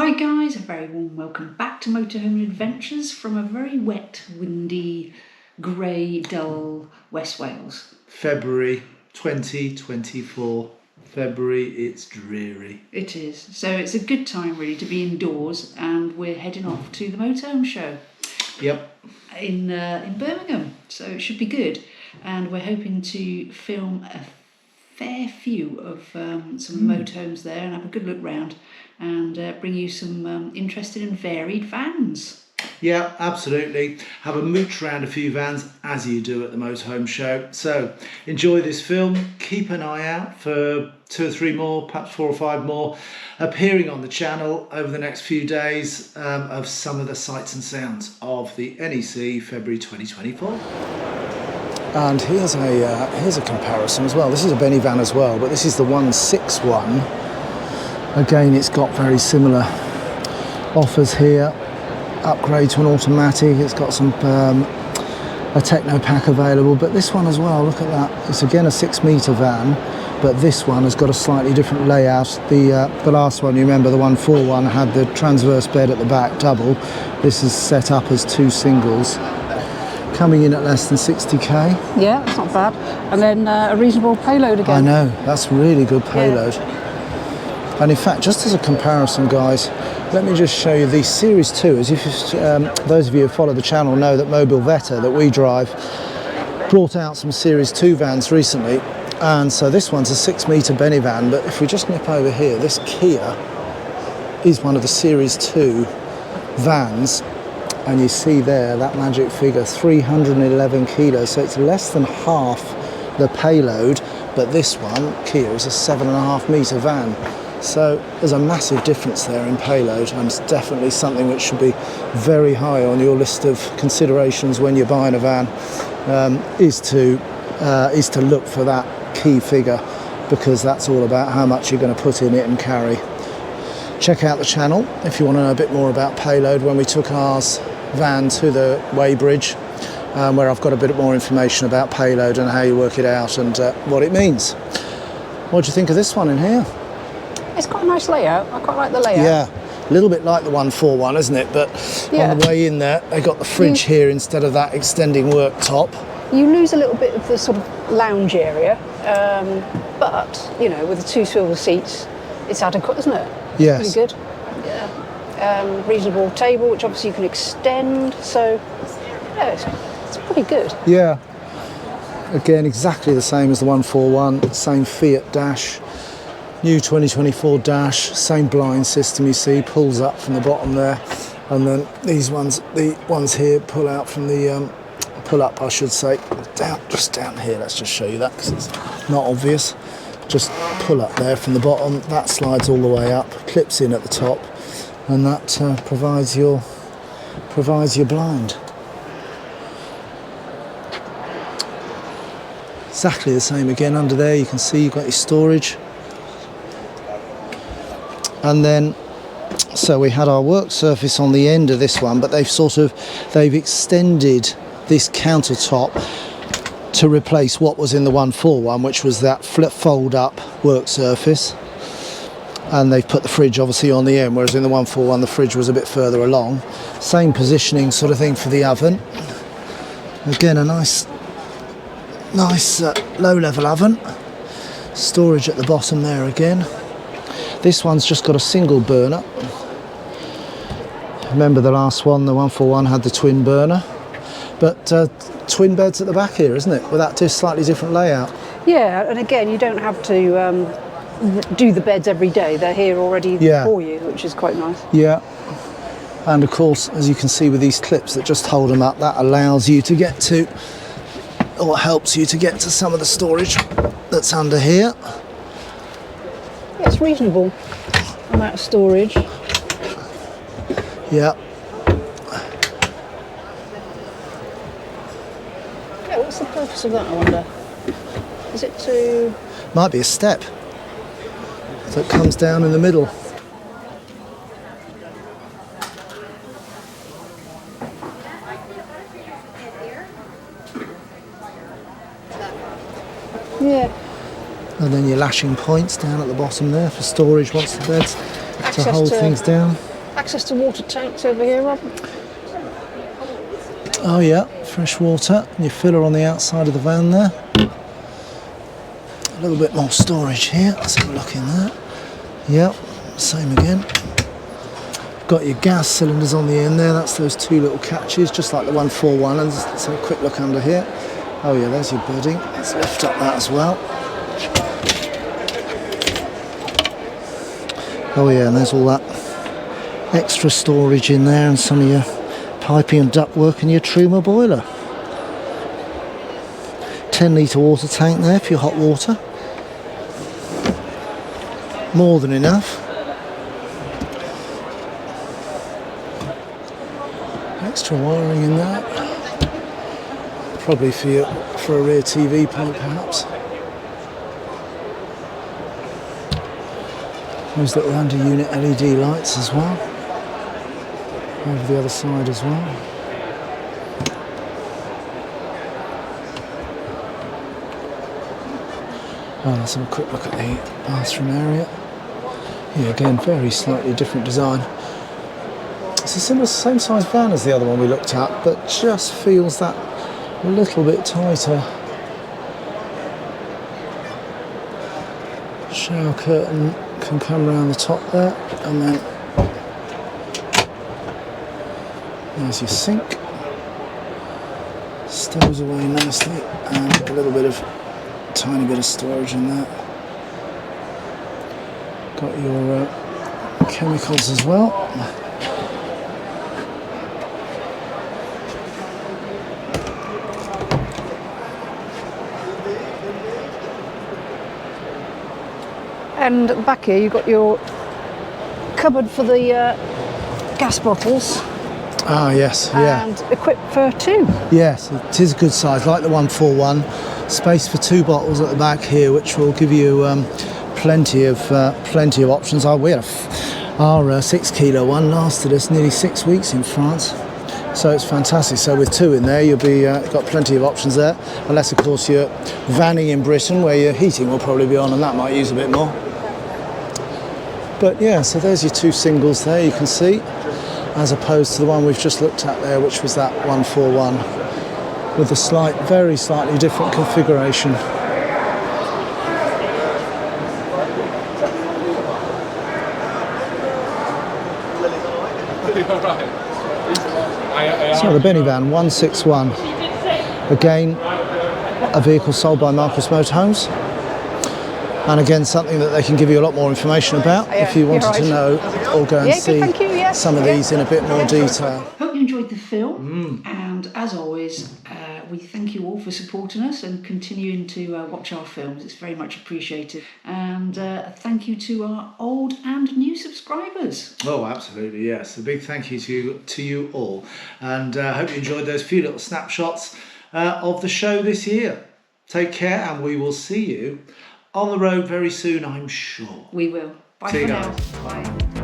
Hi guys, a very warm welcome back to Motorhome Adventures from a very wet, windy, grey, dull West Wales. February 2024. February, it's dreary. It is. So it's a good time really to be indoors, and we're heading off to the Motorhome show. Yep. In Birmingham, so it should be good. And we're hoping to film a fair few of some motorhomes there and have a good look round and bring you some interesting and varied vans. Yeah, absolutely. Have a mooch around a few vans as you do at the Motorhome show. So enjoy this film. Keep an eye out for 2 or 3 more, perhaps 4 or 5 more appearing on the channel over the next few days of some of the sights and sounds of the NEC February 2024. And here's a comparison as well. This is a Benivan as well, but this is the 161. Again, it's got very similar offers here. Upgrade to an automatic. It's got some a techno pack available, but this one as well. Look at that. It's again a 6-metre van, but this one has got a slightly different layout. The last one, you remember, the 141 had the transverse bed at the back, double. This is set up as 2 singles. Coming in at less than 60k. Yeah, that's not bad. And then a reasonable payload again. I know, that's really good payload. Yeah. And in fact, just as a comparison, guys, let me just show you the Series 2. As if those of you who follow the channel know that Mobile Veta, that we drive, brought out some Series 2 vans recently. And so this one's a 6-metre Benivan, but if we just nip over here, this Kia is one of the Series 2 vans. And you see there, that magic figure, 311 kilos. So it's less than half the payload, but this one, Kia, is a 7.5 metre van. So there's a massive difference there in payload, and it's definitely something which should be very high on your list of considerations when you're buying a van, is to look for that key figure, because that's all about how much you're going to put in it and carry. Check out the channel if you want to know a bit more about payload when we took ours van to the weighbridge, where I've got a bit more information about payload and how you work it out and what it means. What do you think of this one in here? It's got a nice layout. I quite like the layout. Yeah, a little bit like the 141, isn't it? But yeah, on the way in there, they got the fridge here instead of that extending worktop. You lose a little bit of the sort of lounge area, but you know, with the 2 swivel seats, it's adequate, isn't it? Yes. Pretty good. Yeah. Reasonable table, which obviously you can extend. So, yeah, it's pretty good. Yeah. Again, exactly the same as the 141. Same Fiat dash. New 2024 dash, same blind system you see, pulls up from the bottom there, and then these ones, the ones here, pull out from the, pull up I should say, just down here, let's just show you that because it's not obvious. Just pull up there from the bottom, that slides all the way up, clips in at the top, and that provides your blind. Exactly the same again under there, you can see you've got your storage. And then, so we had our work surface on the end of this one, but they've extended this countertop to replace what was in the 141, which was that fold up work surface. And they've put the fridge obviously on the end, whereas in the 141 the fridge was a bit further along. Same positioning sort of thing for the oven. Again, a nice low level oven. Storage at the bottom there again. This one's just got a single burner. Remember the last one, the 141 had the twin burner, but twin beds at the back here, isn't it? With that slightly different layout. Yeah, and again, you don't have to do the beds every day. They're here already for you, which is quite nice. Yeah. And of course, as you can see with these clips that just hold them up, that allows you to get to, or helps you to get to some of the storage that's under here. Yeah, it's reasonable amount of storage. Yeah. Yeah, what's the purpose of that, I wonder? Is it to... Might be a step that comes down in the middle. Yeah. And then your lashing points down at the bottom there for storage once the bed's to hold things down. access to water tanks over here, Rob. Oh yeah, fresh water. And your filler on the outside of the van there. A little bit more storage here. Let's have a look in there. Yep, same again. Got your gas cylinders on the end there. That's those two little catches, just like the 141. And let's have a quick look under here. Oh yeah, there's your bedding. Let's lift up that as well. Oh yeah, and there's all that extra storage in there, and some of your piping and ductwork and your Truma boiler. 10 litre water tank there for your hot water. More than enough. Extra wiring in there. Probably for a rear TV point perhaps. Those little under unit LED lights as well. Over the other side as well. Oh, let's have a quick look at the bathroom area. Yeah, again, very slightly different design. It's a similar, same size van as the other one we looked at, but just feels that a little bit tighter. Shower curtain can come around the top there, and then there's your sink. Stows away nicely, and a little bit of, tiny bit of storage in there. Got your chemicals as well. And at the back here, you've got your cupboard for the gas bottles. Ah, yes, yeah. And equipped for two. Yes, it is a good size, like the 141. Space for two bottles at the back here, which will give you plenty of options. We had our 6 kilo one lasted us nearly 6 weeks in France, so it's fantastic. So with two in there, you'll be got plenty of options there. Unless, of course, you're vanning in Britain, where your heating will probably be on, and that might use a bit more. But yeah, so there's your two singles there. You can see, as opposed to the one we've just looked at there, which was that 141. With a very slightly different configuration. So the Benivan 161, again a vehicle sold by Marquis Motorhomes, and again something that they can give you a lot more information about if you wanted to know or go and see some of these in a bit more detail. Hope you enjoyed the film, and as always, we thank you all for supporting us and continuing to watch our films. It's very much appreciated. And thank you to our old and new subscribers. Oh, absolutely, yes. A big thank you to you all. And I hope you enjoyed those few little snapshots of the show this year. Take care, and we will see you on the road very soon, I'm sure. We will. Bye see for you now. guys. Bye.